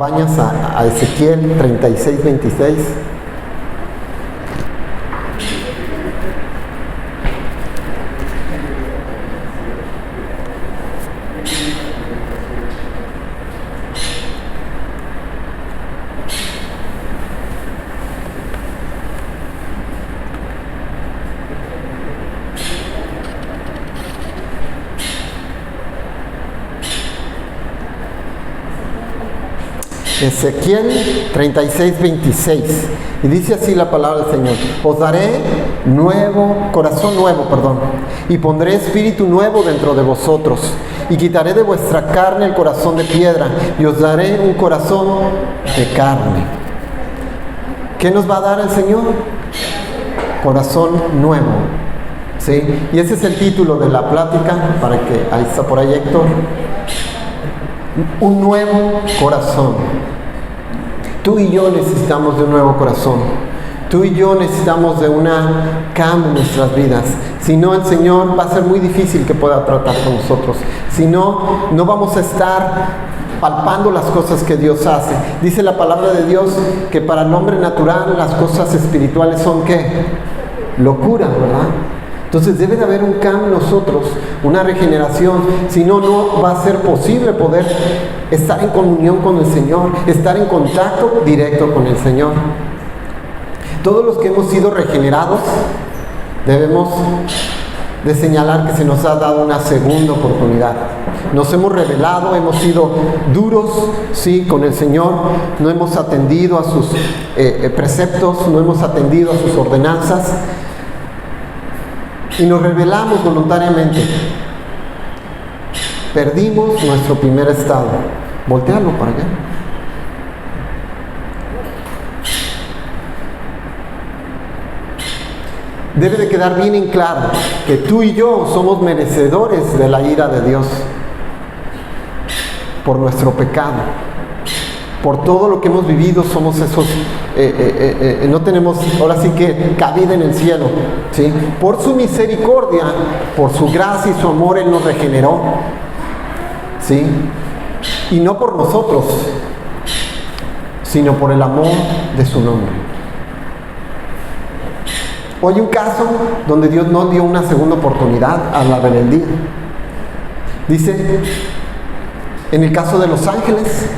Acompañas a Ezequiel 36:26. Ezequiel 36:26, y dice así la palabra del Señor: os daré corazón nuevo, y pondré espíritu nuevo dentro de vosotros, y quitaré de vuestra carne el corazón de piedra, y os daré un corazón de carne. ¿Qué nos va a dar el Señor? Corazón nuevo, ¿sí? Y ese es el título de la plática, para que, ahí está por ahí Héctor. Un nuevo corazón. Tú y yo necesitamos de un nuevo corazón. Tú y yo necesitamos de una cambio en nuestras vidas. Si no, el Señor va a ser muy difícil que pueda tratar con nosotros. Si no, no vamos a estar palpando las cosas que Dios hace. Dice la palabra de Dios que para el hombre natural las cosas espirituales son ¿qué? Locura, ¿verdad? Entonces debe de haber un cambio en nosotros, una regeneración. Si no, no va a ser posible poder estar en comunión con el Señor, estar en contacto directo con el Señor. Todos los que hemos sido regenerados debemos de señalar que se nos ha dado una segunda oportunidad. Nos hemos rebelado, hemos sido duros, sí, con el Señor, no hemos atendido a sus preceptos, no hemos atendido a sus ordenanzas, y nos rebelamos voluntariamente. Perdimos nuestro primer estado. Voltéalo para allá. Debe de quedar bien en claro que tú y yo somos merecedores de la ira de Dios por nuestro pecado. Por todo lo que hemos vivido somos esos, no tenemos ahora sí que cabida en el cielo, ¿sí? Por su misericordia, por su gracia y su amor, Él nos regeneró, ¿sí? Y no por nosotros, sino por el amor de su nombre. Hoy hay un caso donde Dios no dio una segunda oportunidad a la rebeldía. Dice, en el caso de los ángeles,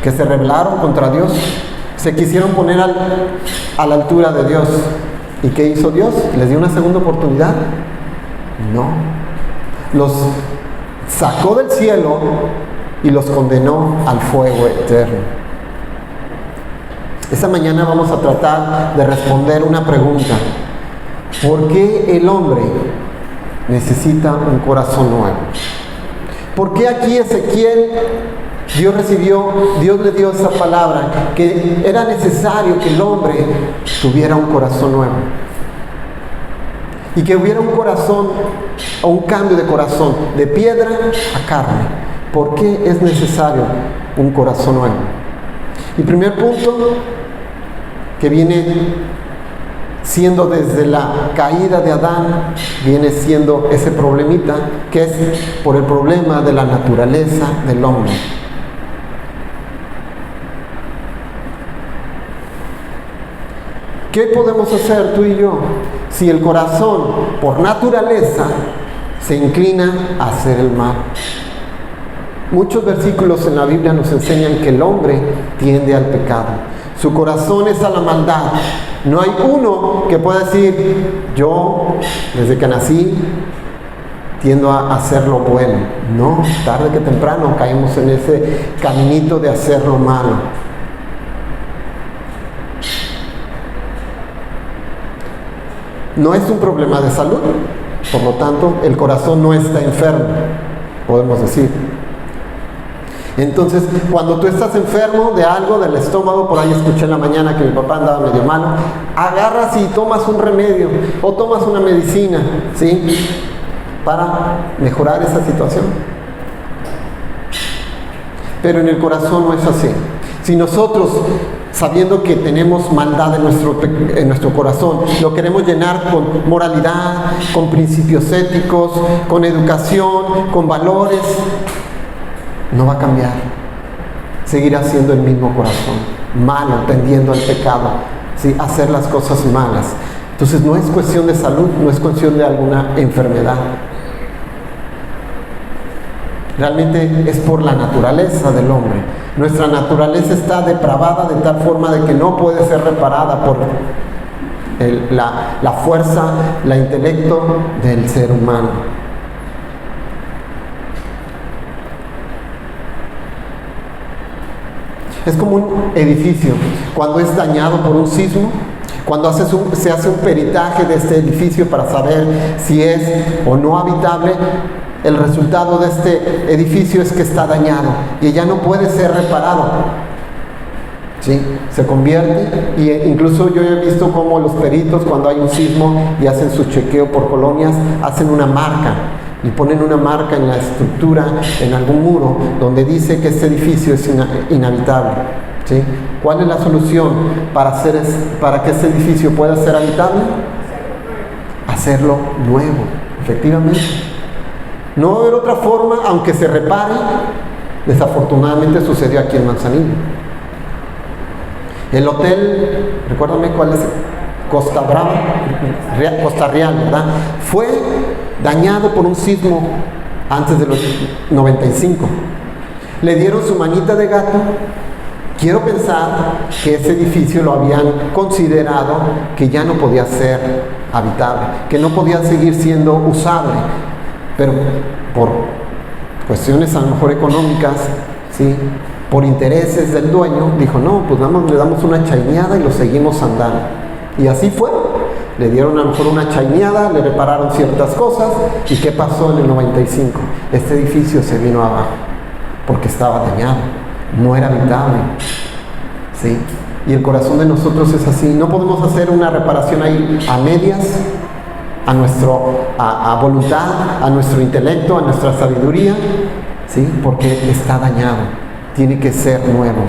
que se rebelaron contra Dios, se quisieron poner a la altura de Dios. ¿Y qué hizo Dios? ¿Les dio una segunda oportunidad? No. Los sacó del cielo y los condenó al fuego eterno. Esta mañana vamos a tratar de responder una pregunta: ¿por qué el hombre necesita un corazón nuevo? ¿Por qué aquí Ezequiel, Dios le dio esa palabra, que era necesario que el hombre tuviera un corazón nuevo? Y que hubiera un corazón, o un cambio de corazón, de piedra a carne. ¿Por qué es necesario un corazón nuevo? Y primer punto, que viene siendo desde la caída de Adán, viene siendo ese problemita, que es por el problema de la naturaleza del hombre. ¿Qué podemos hacer tú y yo si el corazón, por naturaleza, se inclina a hacer el mal? Muchos versículos en la Biblia nos enseñan que el hombre tiende al pecado. Su corazón es a la maldad. No hay uno que pueda decir, yo, desde que nací, tiendo a hacer lo bueno. No, tarde que temprano caemos en ese caminito de hacer lo malo. No es un problema de salud, por lo tanto, el corazón no está enfermo, podemos decir. Entonces, cuando tú estás enfermo de algo, del estómago, por ahí escuché en la mañana que mi papá andaba medio malo, agarras y tomas un remedio o tomas una medicina, ¿sí? Para mejorar esa situación. Pero en el corazón no es así. Si nosotros, sabiendo que tenemos maldad en nuestro corazón, lo queremos llenar con moralidad, con principios éticos, con educación, con valores, no va a cambiar. seguirá siendo el mismo corazón, malo, tendiendo al pecado, ¿sí? Hacer las cosas malas. Entonces no es cuestión de salud, no es cuestión de alguna enfermedad. Realmente es por la naturaleza del hombre. Nuestra naturaleza está depravada de tal forma de que no puede ser reparada por la fuerza, el intelecto del ser humano. Es como un edificio. Cuando es dañado por un sismo, cuando se hace un peritaje de este edificio para saber si es o no habitable, el resultado de este edificio es que está dañado y ya no puede ser reparado. ¿Sí? Se convierte, y incluso yo he visto cómo los peritos, cuando hay un sismo y hacen su chequeo por colonias, hacen una marca y ponen una marca en la estructura, en algún muro, donde dice que este edificio es inhabitable. ¿Sí? ¿Cuál es la solución para que este edificio pueda ser habitable? Hacerlo nuevo, efectivamente. No va a haber otra forma, aunque se repare. Desafortunadamente sucedió aquí en Manzanillo. El hotel, recuérdame cuál es, Costa Real, ¿verdad? Fue dañado por un sismo antes de los 95. Le dieron su manita de gato. Quiero pensar que ese edificio lo habían considerado que ya no podía ser habitable, que no podía seguir siendo usable, pero por cuestiones a lo mejor económicas, ¿sí? Por intereses del dueño, dijo, no, pues le damos una chaineada y lo seguimos andando. Y así fue. Le dieron a lo mejor una chaineada, le repararon ciertas cosas. ¿Y qué pasó en el 95? Este edificio se vino abajo, porque estaba dañado, no era habitable. ¿Sí? Y el corazón de nosotros es así. No podemos hacer una reparación ahí a medias, a voluntad, a nuestro intelecto, a nuestra sabiduría, ¿sí? Porque está dañado. Tiene que ser nuevo.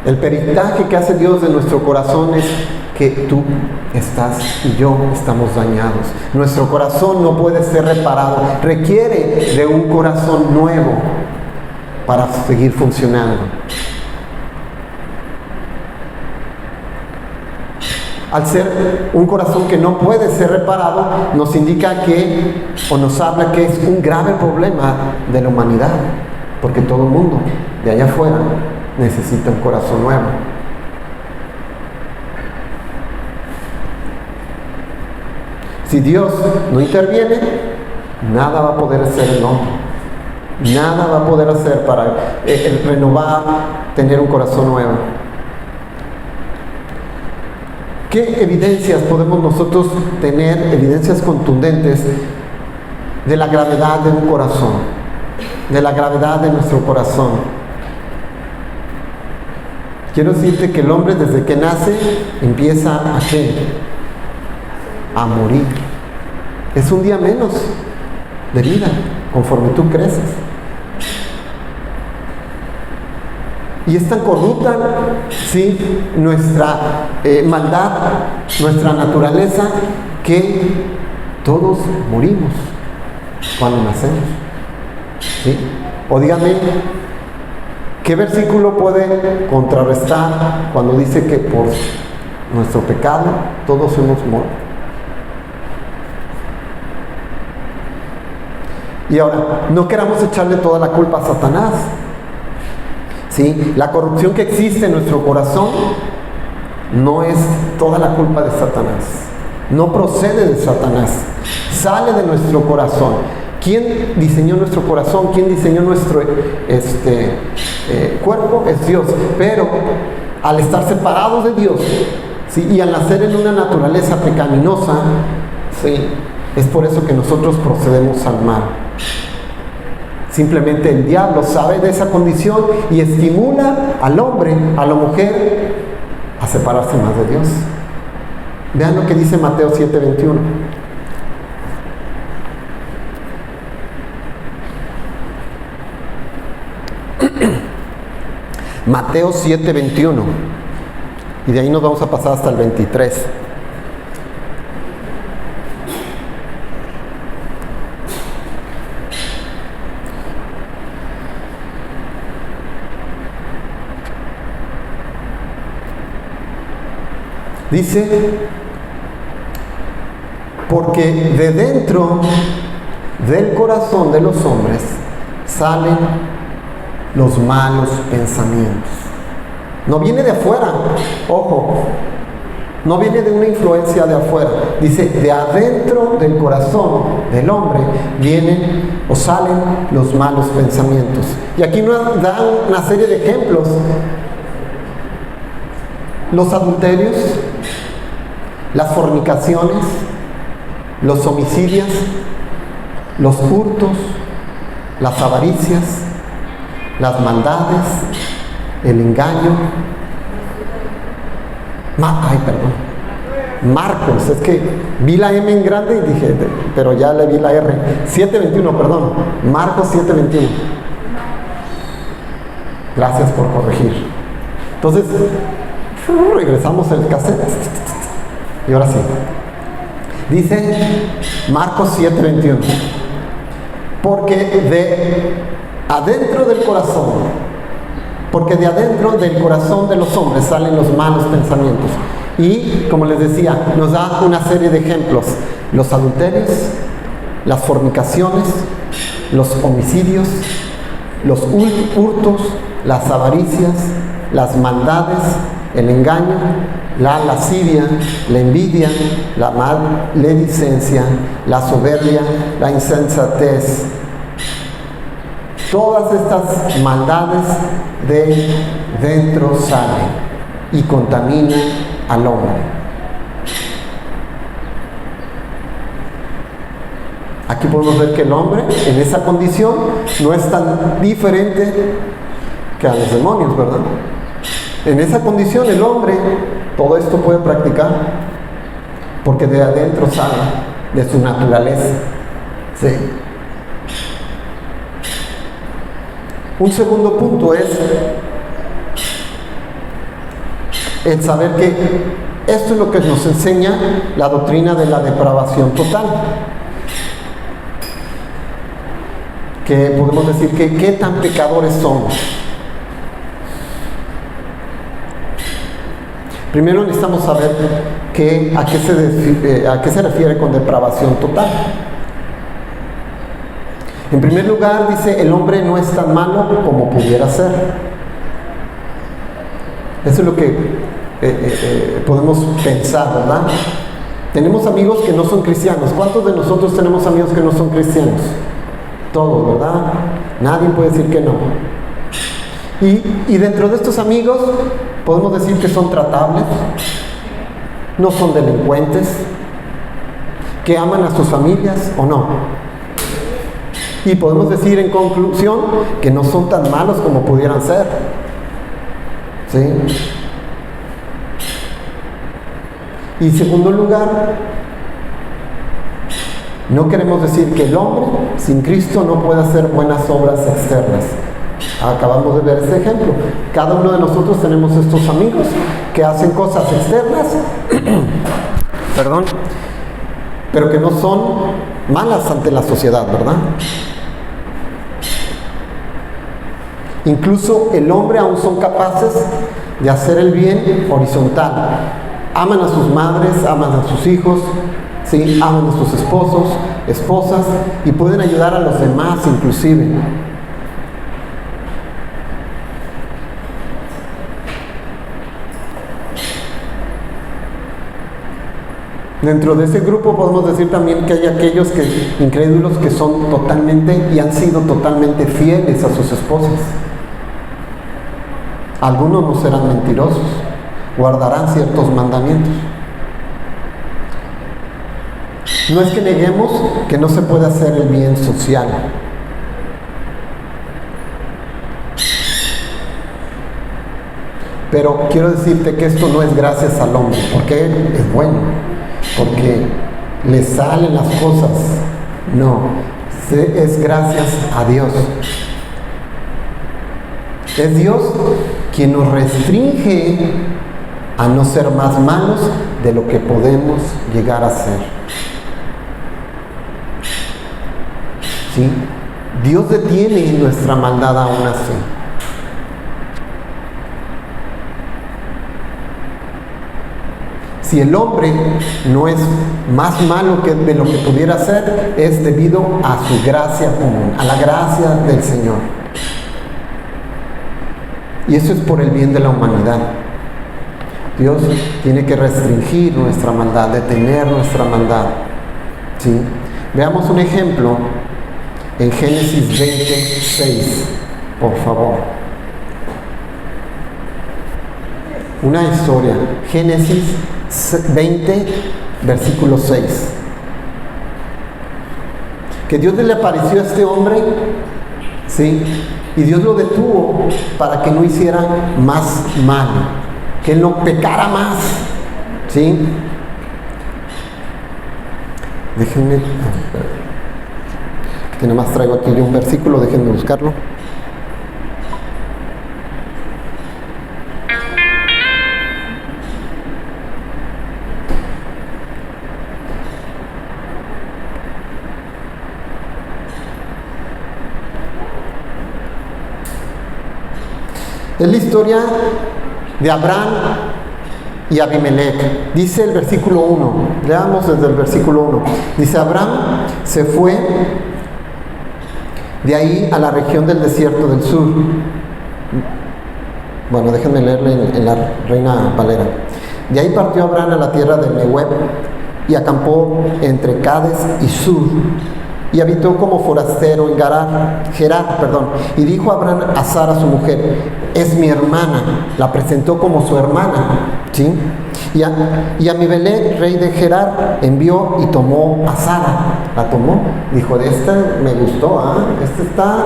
El peritaje que hace Dios de nuestro corazón es que tú y yo estamos dañados. Nuestro corazón no puede ser reparado. Requiere de un corazón nuevo para seguir funcionando. Al ser un corazón que no puede ser reparado, nos indica o nos habla que es un grave problema de la humanidad, porque todo el mundo de allá afuera necesita un corazón nuevo. Si Dios no interviene, nada va a poder hacer el hombre. Nada va a poder hacer para renovar, tener un corazón nuevo. ¿Qué evidencias podemos nosotros tener, evidencias contundentes de la gravedad de un corazón, de la gravedad de nuestro corazón? Quiero decirte que el hombre desde que nace empieza ¿a qué? A morir. Es un día menos de vida conforme tú creces. Y es tan corrupta, ¿sí? Nuestra maldad, nuestra naturaleza, que todos morimos cuando nacemos. ¿Sí? O dígame, ¿qué versículo puede contrarrestar cuando dice que por nuestro pecado todos hemos muerto? Y ahora, no queramos echarle toda la culpa a Satanás. ¿Sí? La corrupción que existe en nuestro corazón no es toda la culpa de Satanás. No procede de Satanás. Sale de nuestro corazón. ¿Quién diseñó nuestro corazón? ¿Quién diseñó nuestro cuerpo? Es Dios. Pero al estar separados de Dios, ¿sí? Y al nacer en una naturaleza pecaminosa, ¿sí? Es por eso que nosotros procedemos al mal. Simplemente el diablo sabe de esa condición y estimula al hombre, a la mujer, a separarse más de Dios. Vean lo que dice Mateo 7:21. Mateo 7:21. Y de ahí nos vamos a pasar hasta el 23. Dice, porque de dentro del corazón de los hombres salen los malos pensamientos. No viene de afuera, ojo, no viene de una influencia de afuera. Dice, de adentro del corazón del hombre vienen o salen los malos pensamientos. Y aquí nos da una serie de ejemplos. Los adulterios, las fornicaciones, los homicidios, los hurtos, las avaricias, las maldades, el engaño. Marcos, es que vi la M en grande y dije, pero ya le vi la R. 7:21, perdón. Marcos 7:21. Gracias por corregir. Entonces, regresamos el cassette. Y ahora sí. Dice Marcos 7:21. Porque de adentro del corazón de los hombres salen los malos pensamientos. Y, como les decía, nos da una serie de ejemplos. Los adulterios, las fornicaciones, los homicidios, los hurtos, las avaricias, las maldades, el engaño, la lascivia, la envidia, la maledicencia, la soberbia, la insensatez. Todas estas maldades de dentro salen y contaminan al hombre. Aquí podemos ver que el hombre en esa condición no es tan diferente que a los demonios, ¿verdad? En esa condición el hombre todo esto puede practicar porque de adentro sale, de su naturaleza. ¿Sí? Un segundo punto es el saber que esto es lo que nos enseña la doctrina de la depravación total. Que podemos decir que qué tan pecadores somos. Primero necesitamos saber a qué se refiere con depravación total. En primer lugar, dice, el hombre no es tan malo como pudiera ser. Eso es lo que podemos pensar, ¿verdad? Tenemos amigos que no son cristianos. ¿Cuántos de nosotros tenemos amigos que no son cristianos? Todos, ¿verdad? Nadie puede decir que no. Y dentro de estos amigos podemos decir que son tratables, no son delincuentes, que aman a sus familias o no. Y podemos decir en conclusión que no son tan malos como pudieran ser. ¿Sí? Y en segundo lugar, no queremos decir que el hombre sin Cristo no puede hacer buenas obras externas. Acabamos de ver ese ejemplo. Cada uno de nosotros tenemos estos amigos que hacen cosas externas, perdón, pero que no son malas ante la sociedad, ¿verdad? Incluso el hombre aún son capaces de hacer el bien horizontal. Aman a sus madres, aman a sus hijos, ¿sí? Aman a sus esposos, esposas, y pueden ayudar a los demás inclusive. Dentro de ese grupo podemos decir también que hay aquellos incrédulos que son totalmente y han sido totalmente fieles a sus esposas. Algunos no serán mentirosos, guardarán ciertos mandamientos. No es que neguemos que no se puede hacer el bien social. Pero quiero decirte que esto no es gracias al hombre, porque él es bueno, porque le salen las cosas. No, es gracias a Dios. Es Dios quien nos restringe a no ser más malos de lo que podemos llegar a ser. ¿Sí? Dios detiene nuestra maldad aún así. Si el hombre no es más malo que de lo que pudiera ser, es debido a su gracia común, a la gracia del Señor. Y eso es por el bien de la humanidad. Dios tiene que restringir nuestra maldad, detener nuestra maldad. ¿Sí? Veamos un ejemplo en Génesis 26, por favor. Una historia. Génesis 20, versículo 6. Que Dios le apareció a este hombre, ¿sí? Y Dios lo detuvo para que no hiciera más mal, que él no pecara más, ¿sí? Déjenme, que nada más traigo aquí yo un versículo, déjenme buscarlo. Es la historia de Abraham y Abimelech. Dice el versículo 1, leamos desde el versículo 1. Dice: Abraham se fue de ahí a la región del desierto del sur. Bueno, déjenme leerle en la Reina Valera. De ahí partió Abraham a la tierra de Nehueb y acampó entre Cades y Sur, y habitó como forastero en Gerar. Y dijo Abraham a Sara su mujer: es mi hermana. La presentó como su hermana, ¿sí? Y a Abimelech, rey de Gerar, envió y tomó a Sara. La tomó, dijo: de esta me gustó, esta está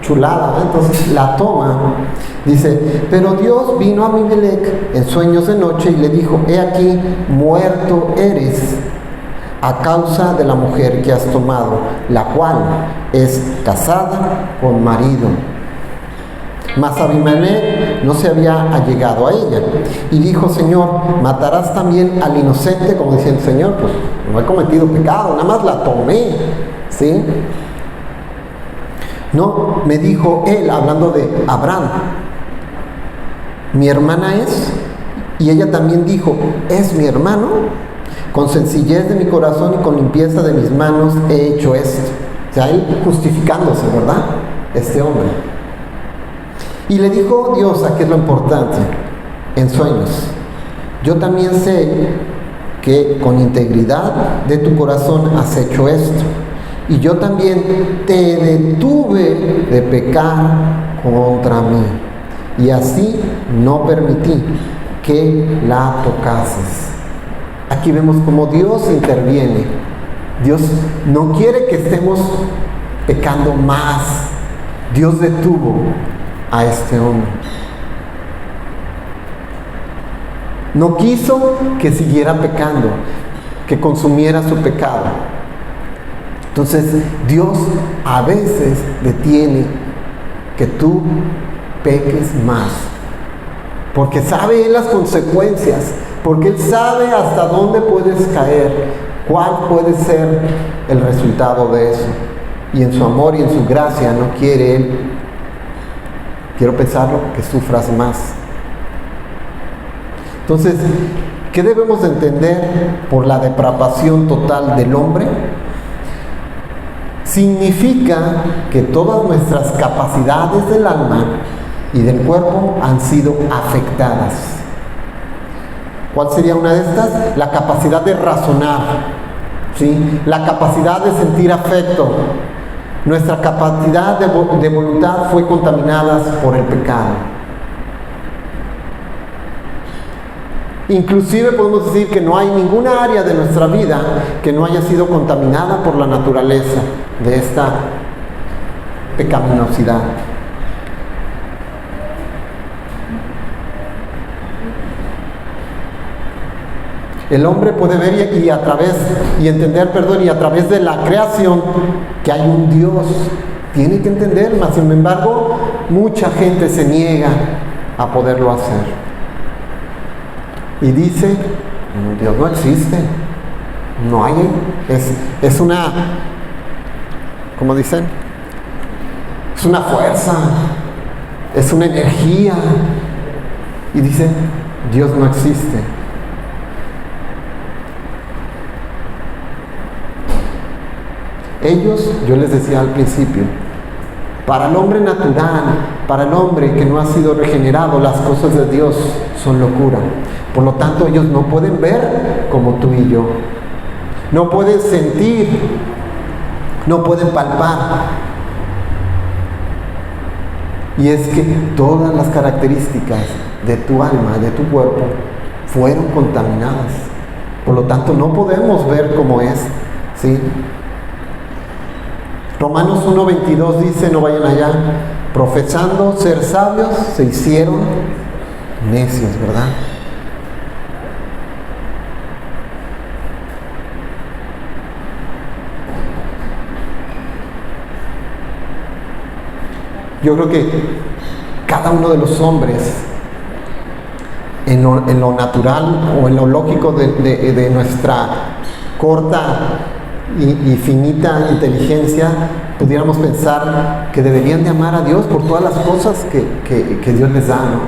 chulada, entonces la toma. Dice: pero Dios vino a Abimelech en sueños de noche y le dijo: he aquí, muerto eres a causa de la mujer que has tomado, la cual es casada con marido. Mas Abimelech no se había allegado a ella. Y dijo: Señor, ¿matarás también al inocente? Como diciendo: Señor, pues no he cometido pecado, nada más la tomé, ¿sí? No, me dijo él, hablando de Abraham: mi hermana es. Y ella también dijo: es mi hermano. Con sencillez de mi corazón y con limpieza de mis manos he hecho esto. O sea, él justificándose, ¿verdad? Este hombre. Y le dijo Dios, aquí es lo importante, en sueños: yo también sé que con integridad de tu corazón has hecho esto. Y yo también te detuve de pecar contra mí. Y así no permití que la tocases. Aquí vemos cómo Dios interviene. Dios no quiere que estemos pecando más. Dios detuvo a este hombre. No quiso que siguiera pecando, que consumiera su pecado. Entonces, Dios a veces detiene que tú peques más, porque sabe Él las consecuencias, porque Él sabe hasta dónde puedes caer, cuál puede ser el resultado de eso. Y en su amor y en su gracia no quiere Él, quiero pensarlo, que sufras más. Entonces, ¿qué debemos de entender por la depravación total del hombre? Significa que todas nuestras capacidades del alma y del cuerpo han sido afectadas. ¿Cuál sería una de estas? La capacidad de razonar, ¿sí? La capacidad de sentir afecto. Nuestra capacidad de voluntad fue contaminada por el pecado. Inclusive podemos decir que no hay ninguna área de nuestra vida que no haya sido contaminada por la naturaleza de esta pecaminosidad. El hombre puede ver y a través y a través de la creación que hay un Dios. Tiene que entender, mas sin embargo, mucha gente se niega a poderlo hacer. Y dice: Dios no existe, no hay, es una, ¿cómo dicen? Es una fuerza, es una energía. Y dice: Dios no existe. Ellos, yo les decía al principio, para el hombre natural, para el hombre que no ha sido regenerado, las cosas de Dios son locura. Por lo tanto, ellos no pueden ver como tú y yo. No pueden sentir, no pueden palpar. Y es que todas las características de tu alma, de tu cuerpo, fueron contaminadas. Por lo tanto, no podemos ver cómo es, ¿sí? Romanos 1:22 dice, no vayan allá, profesando ser sabios, se hicieron necios, ¿verdad? Yo creo que cada uno de los hombres, en lo natural o en lo lógico de nuestra corta y finita inteligencia, pudiéramos pensar que deberían de amar a Dios por todas las cosas que Dios les da, ¿no?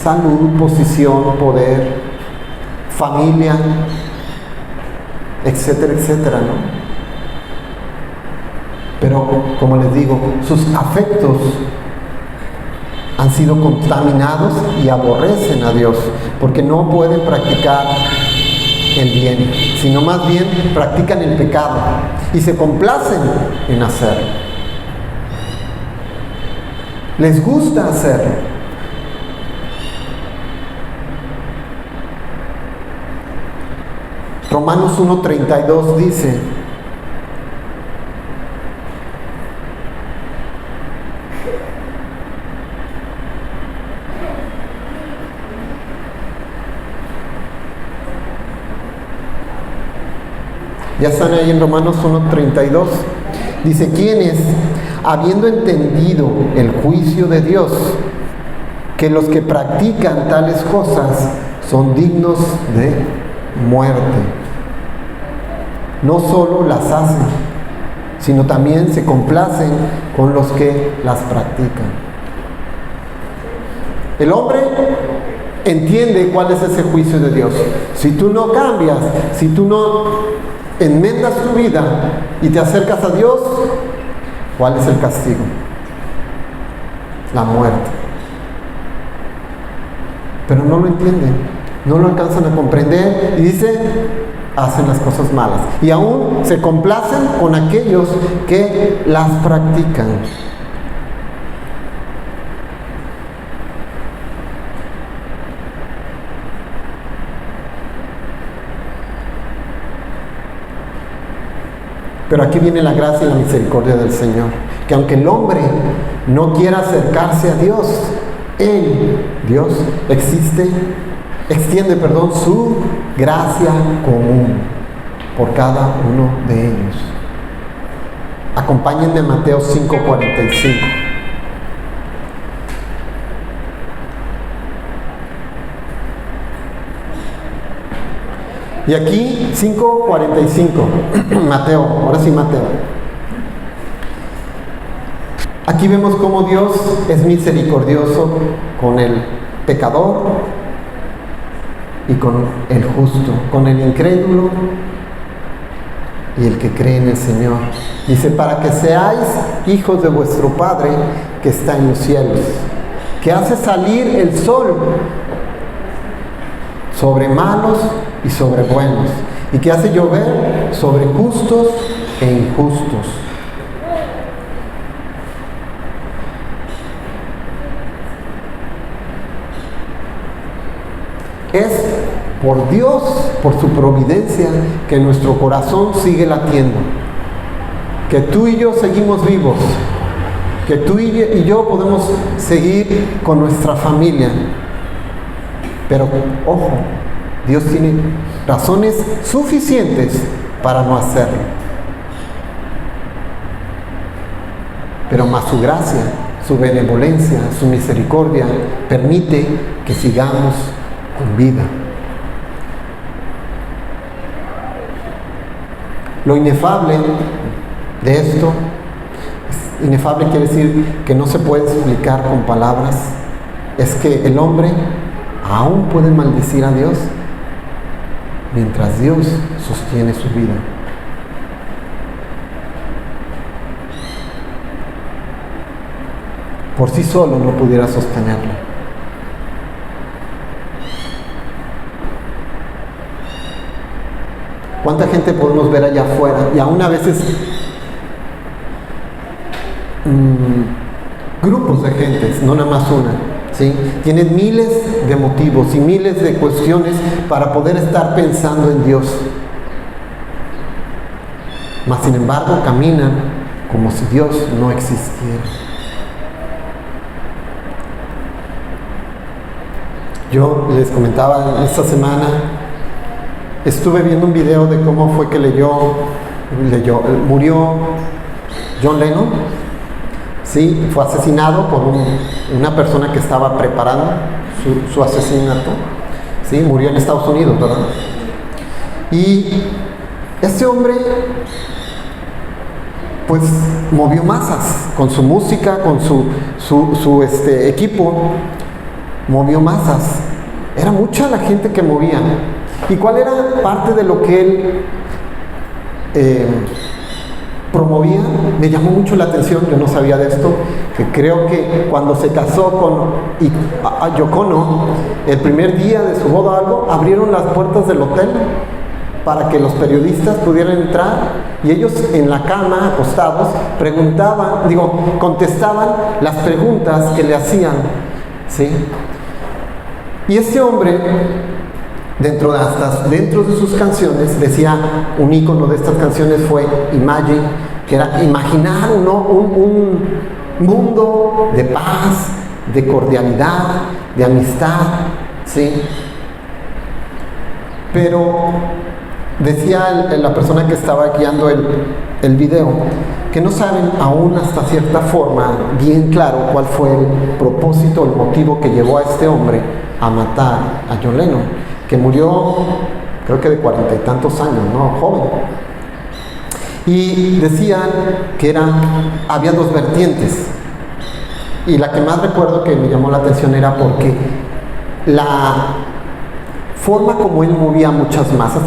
Salud, posición, poder, familia, etcétera, etcétera, ¿no? Pero, como les digo, sus afectos han sido contaminados y aborrecen a Dios, porque no pueden practicar el bien, sino más bien practican el pecado y se complacen en hacerlo. Les gusta hacerlo. Romanos 1:32 dice: ya están ahí en Romanos 1:32. Dice, quienes, habiendo entendido el juicio de Dios, que los que practican tales cosas son dignos de muerte, no solo las hacen, sino también se complacen con los que las practican. El hombre entiende cuál es ese juicio de Dios. Si tú no cambias, si tú no enmendas tu vida y te acercas a Dios, ¿cuál es el castigo? La muerte. Pero no lo entienden, no lo alcanzan a comprender y dicen, hacen las cosas malas. Y aún se complacen con aquellos que las practican. Pero aquí viene la gracia y la misericordia del Señor, que aunque el hombre no quiera acercarse a Dios, Dios, extiende su gracia común por cada uno de ellos. Acompáñenme a Mateo 5:45. Y aquí 5:45, Mateo, ahora sí Mateo. Aquí vemos cómo Dios es misericordioso con el pecador y con el justo, con el incrédulo y el que cree en el Señor. Dice, para que seáis hijos de vuestro Padre que está en los cielos, que hace salir el sol sobre malos y sobre buenos, y que hace llover sobre justos e injustos. Es por Dios, por su providencia, que nuestro corazón sigue latiendo, que tú y yo seguimos vivos, que tú y yo podemos seguir con nuestra familia. Pero, ojo, Dios tiene razones suficientes para no hacerlo. Pero más su gracia, su benevolencia, su misericordia permite que sigamos con vida. Lo inefable de esto, inefable quiere decir que no se puede explicar con palabras, es que el hombre aún puede maldecir a Dios mientras Dios sostiene su vida. por sí solo no pudiera sostenerlo. ¿Cuánta gente podemos ver allá afuera? Y aún a veces grupos de gentes, no nada más una, ¿sí? Tienen miles de motivos y miles de cuestiones para poder estar pensando en Dios. Mas sin embargo caminan como si Dios no existiera. Yo les comentaba esta semana, estuve viendo un video de cómo fue que murió John Lennon. Sí, fue asesinado por una persona que estaba preparando su asesinato. Sí, murió en Estados Unidos, ¿verdad? Y este hombre, pues, movió masas con su música, con su equipo, movió masas. Era mucha la gente que movía. ¿Y cuál era parte de lo que él promovía? Me llamó mucho la atención, yo no sabía de esto, que creo que cuando se casó con Yoko Ono, el primer día de su boda o algo, abrieron las puertas del hotel para que los periodistas pudieran entrar, y ellos en la cama, acostados, contestaban las preguntas que le hacían, ¿sí? Y este hombre, dentro de sus canciones, decía, un ícono de estas canciones fue Imagine, que era imaginar un mundo de paz, de cordialidad, de amistad, ¿sí? Pero decía la persona que estaba guiando el video, que no saben aún hasta cierta forma bien claro cuál fue el propósito, el motivo que llevó a este hombre a matar a John Lennon, que murió creo que de 40 y tantos años, ¿no? Joven. Y decían que había dos vertientes, y la que más recuerdo que me llamó la atención era porque la forma como él movía muchas masas,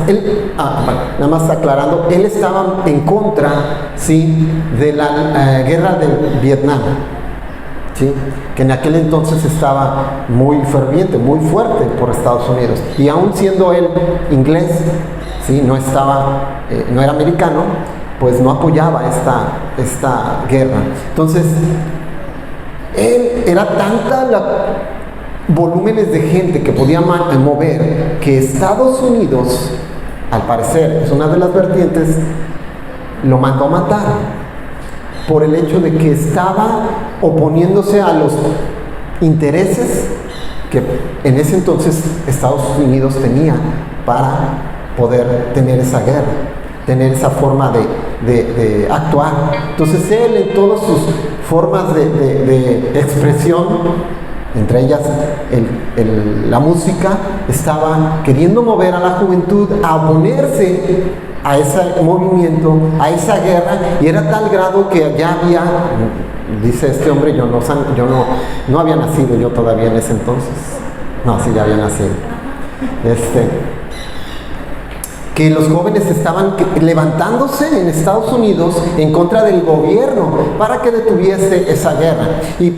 nada más aclarando, él estaba en contra, ¿sí?, de la guerra de Vietnam, ¿sí?, que en aquel entonces estaba muy ferviente, muy fuerte por Estados Unidos, y aún siendo él inglés, ¿sí?, no era americano, pues no apoyaba esta guerra. Entonces era tanta volúmenes de gente que podía mover, que Estados Unidos, al parecer, es una de las vertientes, lo mandó a matar por el hecho de que estaba oponiéndose a los intereses que en ese entonces Estados Unidos tenía para poder tener esa guerra, tener esa forma de actuar. Entonces él, en todas sus formas de expresión, entre ellas la música, estaba queriendo mover a la juventud a oponerse a ese movimiento, a esa guerra, y era tal grado que ya había, dice este hombre, yo no había nacido yo todavía en ese entonces, no, sí, ya había nacido, que los jóvenes estaban levantándose en Estados Unidos en contra del gobierno para que detuviese esa guerra, y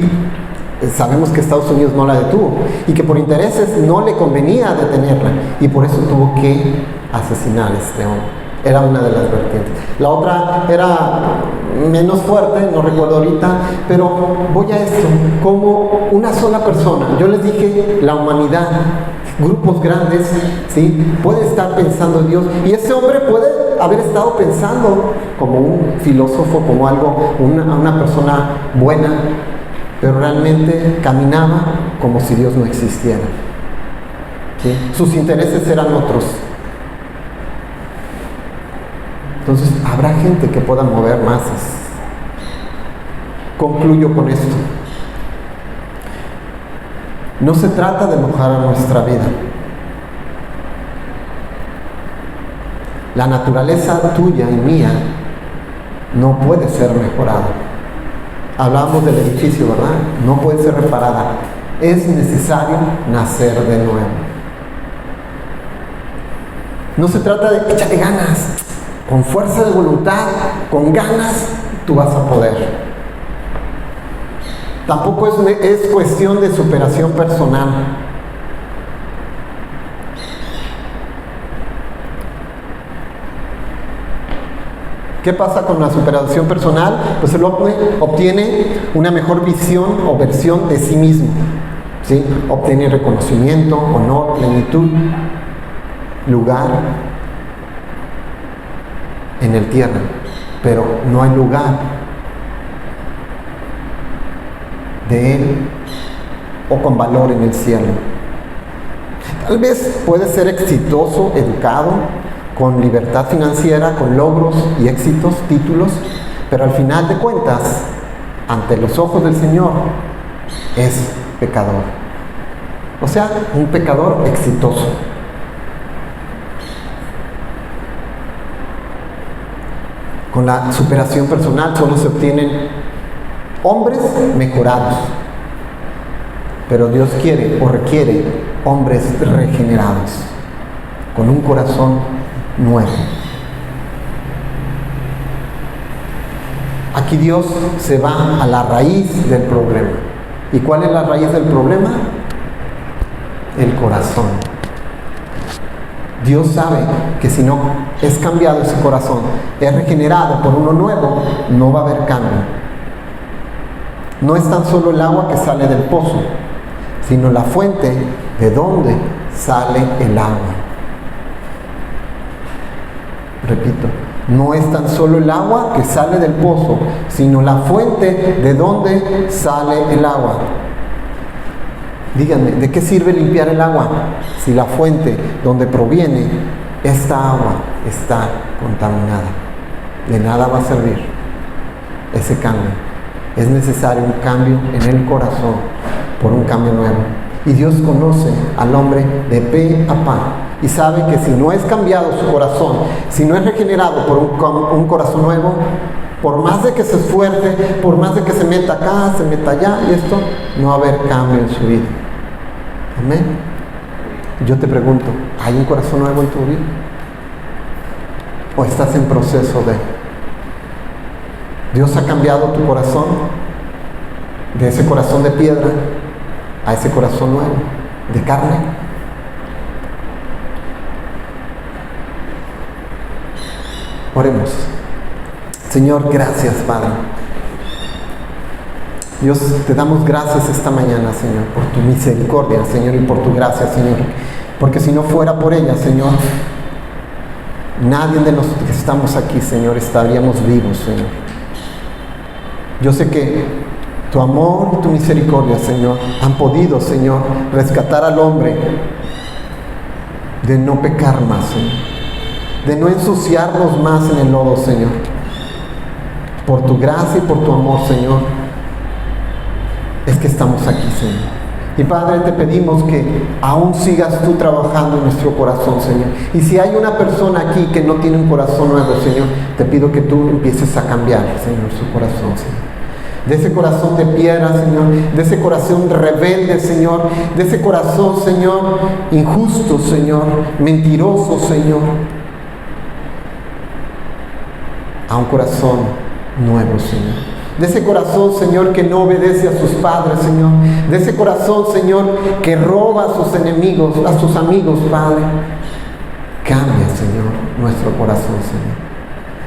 sabemos que Estados Unidos no la detuvo, y que por intereses no le convenía detenerla, y por eso tuvo que asesinar a este hombre. Era una de las vertientes. La otra era menos fuerte, no recuerdo ahorita, pero voy a esto, como una sola persona. Yo les dije, la humanidad, grupos grandes, ¿sí?, puede estar pensando en Dios, y ese hombre puede haber estado pensando como un filósofo, como una persona buena, pero realmente caminaba como si Dios no existiera, ¿sí? Sus intereses eran otros. Entonces habrá gente que pueda mover masas. Concluyo con esto. No se trata de mejorar nuestra vida. La naturaleza tuya y mía no puede ser mejorada. Hablábamos del edificio, ¿verdad? No puede ser reparada. Es necesario nacer de nuevo. No se trata de échale ganas. Con fuerza de voluntad, con ganas, tú vas a poder. Tampoco es cuestión de superación personal. ¿Qué pasa con la superación personal? Pues el hombre obtiene una mejor visión o versión de sí mismo, ¿sí? Obtiene reconocimiento, honor, plenitud, lugar en el tierra, pero no hay lugar de él o con valor en el cielo. Tal vez puede ser exitoso, educado, con libertad financiera, con logros y éxitos, títulos, pero al final de cuentas, ante los ojos del Señor, es pecador. O sea, un pecador exitoso. Con la superación personal solo se obtienen hombres mejorados, pero Dios quiere o requiere hombres regenerados, con un corazón nuevo. Aquí Dios se va a la raíz del problema. ¿Y cuál es la raíz del problema? El corazón. Dios sabe que si no es cambiado ese corazón, es regenerado por uno nuevo, no va a haber cambio. No es tan solo el agua que sale del pozo, sino la fuente de donde sale el agua. Repito, no es tan solo el agua que sale del pozo, sino la fuente de donde sale el agua. Díganme, ¿de qué sirve limpiar el agua si la fuente donde proviene esta agua está contaminada? De nada va a servir ese cambio. Es necesario un cambio en el corazón por un cambio nuevo. Y Dios conoce al hombre de pe a pa y sabe que si no es cambiado su corazón, si no es regenerado por un corazón nuevo, por más de que se esfuerce, por más de que se meta acá, se meta allá y esto, no va a haber cambio en su vida. Amén. Yo te pregunto, ¿hay un corazón nuevo en tu vida? ¿O estás en proceso de? ¿Dios ha cambiado tu corazón de ese corazón de piedra a ese corazón nuevo, de carne? Oremos. Señor, gracias, Padre. Dios, te damos gracias esta mañana, Señor, por tu misericordia, Señor, y por tu gracia, Señor. Porque si no fuera por ella, Señor, nadie de los que estamos aquí, Señor, estaríamos vivos, Señor. Yo sé que tu amor y tu misericordia, Señor, han podido, Señor, rescatar al hombre de no pecar más, Señor, de no ensuciarnos más en el lodo, Señor. Por tu gracia y por tu amor, Señor, es que estamos aquí, Señor. Y Padre, te pedimos que aún sigas tú trabajando en nuestro corazón, Señor. Y si hay una persona aquí que no tiene un corazón nuevo, Señor, te pido que tú empieces a cambiar, Señor, su corazón, Señor. De ese corazón de piedra, Señor, de ese corazón rebelde, Señor, de ese corazón, Señor, injusto, Señor, mentiroso, Señor, a un corazón nuevo, Señor. De ese corazón, Señor, que no obedece a sus padres, Señor. De ese corazón, Señor, que roba a sus enemigos, a sus amigos, Padre. Cambia, Señor, nuestro corazón, Señor.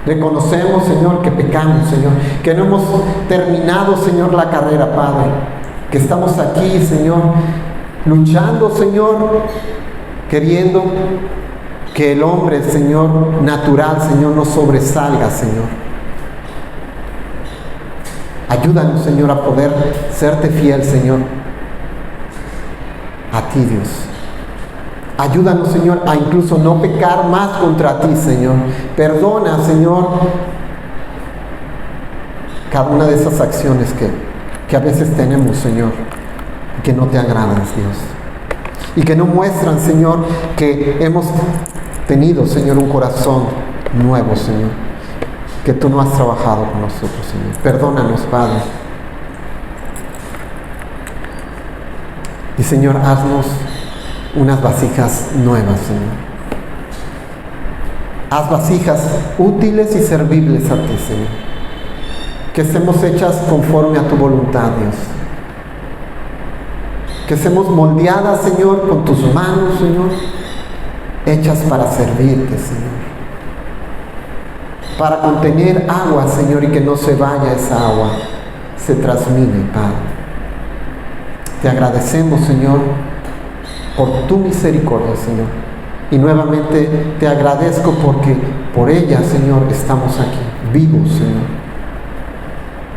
Reconocemos, Señor, que pecamos, Señor, que no hemos terminado, Señor, la carrera, Padre, que estamos aquí, Señor, luchando, Señor, queriendo que el hombre, Señor, natural, Señor, no sobresalga, Señor. Ayúdanos, Señor, a poder serte fiel, Señor, a ti, Dios. Ayúdanos, Señor, a incluso no pecar más contra ti, Señor. Perdona, Señor, cada una de esas acciones que a veces tenemos, Señor, y que no te agradan, Dios. Y que no muestran, Señor, que hemos tenido, Señor, un corazón nuevo, Señor, que tú no has trabajado con nosotros, Señor. Perdónanos, Padre. Y, Señor, haznos unas vasijas nuevas, Señor. Haz vasijas útiles y servibles a ti, Señor. Que estemos hechas conforme a tu voluntad, Dios. que seamos moldeadas, Señor, con tus manos, Señor, hechas para servirte, Señor, para contener agua, Señor, y que no se vaya esa agua, se transmite, Padre. Te agradecemos, Señor, por tu misericordia, Señor, y nuevamente te agradezco porque por ella, Señor, estamos aquí, vivos, Señor.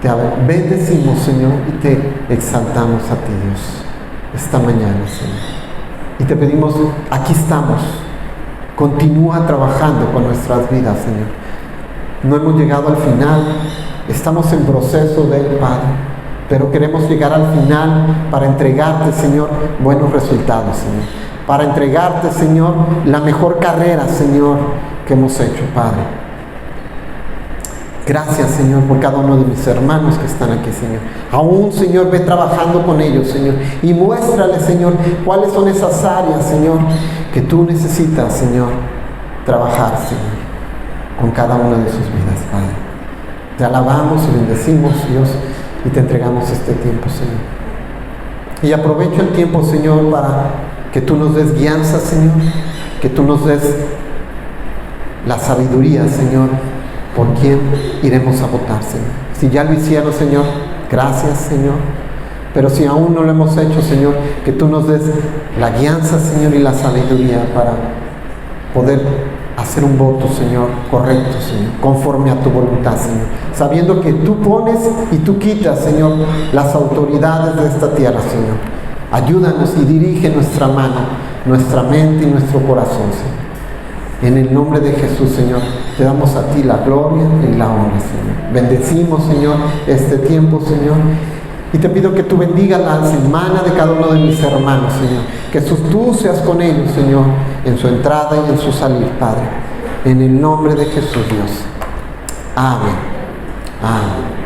Te bendecimos, Señor, y te exaltamos a ti, Dios, esta mañana, Señor. Y te pedimos, aquí estamos, continúa trabajando con nuestras vidas, Señor. No hemos llegado al final, estamos en proceso de Padre, pero queremos llegar al final para entregarte, Señor, buenos resultados, Señor. Para entregarte, Señor, la mejor carrera, Señor, que hemos hecho, Padre. Gracias, Señor, por cada uno de mis hermanos que están aquí, Señor. Aún, Señor, ve trabajando con ellos, Señor. Y muéstrale, Señor, cuáles son esas áreas, Señor, que tú necesitas, Señor, trabajar, Señor, con cada una de sus vidas, Padre. Te alabamos y bendecimos, Dios, y te entregamos este tiempo, Señor. Y aprovecho el tiempo, Señor, para que tú nos des guianza, Señor, que tú nos des la sabiduría, Señor, por quién iremos a votar, Señor. Si ya lo hicieron, Señor, gracias, Señor. Pero si aún no lo hemos hecho, Señor, que tú nos des la guianza, Señor, y la sabiduría para poder hacer un voto, Señor, correcto, Señor, conforme a tu voluntad, Señor. Sabiendo que tú pones y tú quitas, Señor, las autoridades de esta tierra, Señor. Ayúdanos y dirige nuestra mano, nuestra mente y nuestro corazón, Señor. En el nombre de Jesús, Señor, te damos a ti la gloria y la honra, Señor. Bendecimos, Señor, este tiempo, Señor. Y te pido que tú bendigas la semana de cada uno de mis hermanos, Señor. Que tú seas con ellos, Señor, en su entrada y en su salir, Padre. En el nombre de Jesús, Dios. Amén. Amén.